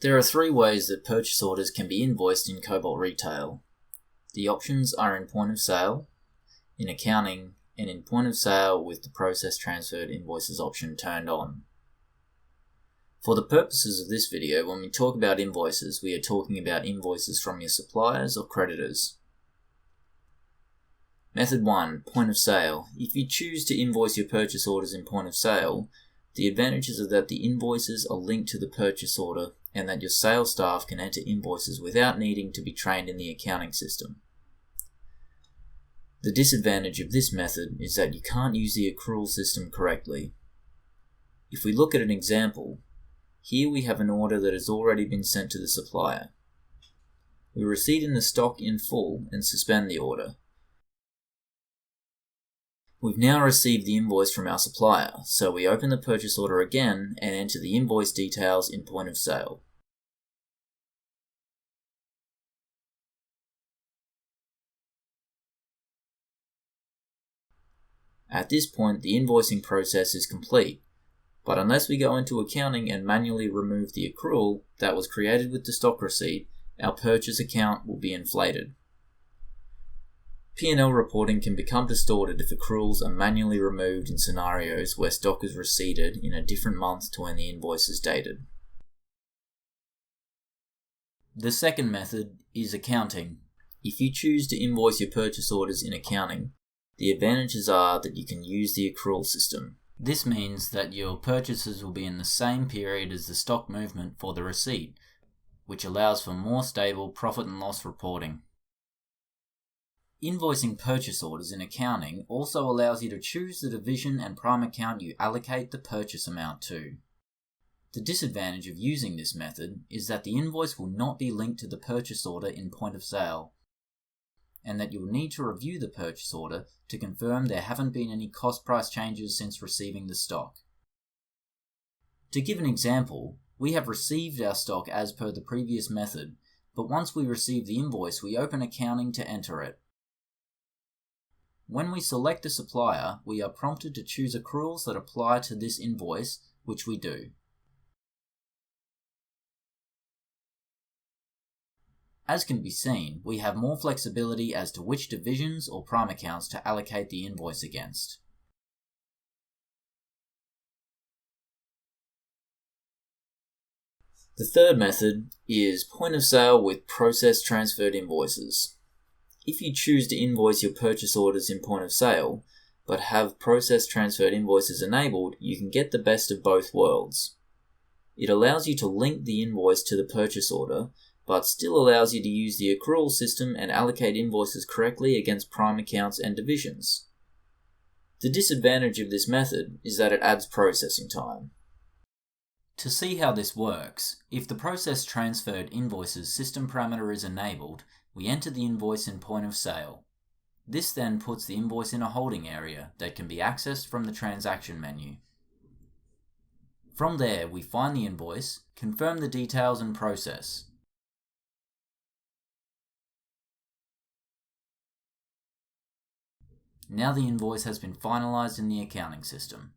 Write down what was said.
There are three ways that purchase orders can be invoiced in Cobalt Retail. The options are in point of sale, in accounting, and in point of sale with the process transferred invoices option turned on. For the purposes of this video, when we talk about invoices, we are talking about invoices from your suppliers or creditors. Method 1. Point of sale. If you choose to invoice your purchase orders in point of sale, the advantages are that the invoices are linked to the purchase order and that your sales staff can enter invoices without needing to be trained in the accounting system. The disadvantage of this method is that you can't use the accrual system correctly. If we look at an example, here we have an order that has already been sent to the supplier. We receipt in the stock in full and suspend the order. We've now received the invoice from our supplier, so we open the purchase order again and enter the invoice details in point of sale. At this point, the invoicing process is complete, but unless we go into accounting and manually remove the accrual that was created with the stock receipt, our purchase account will be inflated. P&L reporting can become distorted if accruals are manually removed in scenarios where stock is receipted in a different month to when the invoice is dated. The second method is accounting. If you choose to invoice your purchase orders in accounting, the advantages are that you can use the accrual system. This means that your purchases will be in the same period as the stock movement for the receipt, which allows for more stable profit and loss reporting. Invoicing purchase orders in accounting also allows you to choose the division and prime account you allocate the purchase amount to. The disadvantage of using this method is that the invoice will not be linked to the purchase order in point of sale, and that you will need to review the purchase order to confirm there haven't been any cost price changes since receiving the stock. To give an example, we have received our stock as per the previous method, but once we receive the invoice, we open accounting to enter it. When we select a supplier, we are prompted to choose accruals that apply to this invoice, which we do. As can be seen, we have more flexibility as to which divisions or prime accounts to allocate the invoice against. The third method is point of sale with process transferred invoices. If you choose to invoice your purchase orders in point of sale, but have process transferred invoices enabled, you can get the best of both worlds. It allows you to link the invoice to the purchase order, but still allows you to use the accrual system and allocate invoices correctly against prime accounts and divisions. The disadvantage of this method is that it adds processing time. To see how this works, if the process transferred invoices system parameter is enabled, we enter the invoice in point of sale. This then puts the invoice in a holding area that can be accessed from the transaction menu. From there, we find the invoice, confirm the details and process. Now the invoice has been finalized in the accounting system.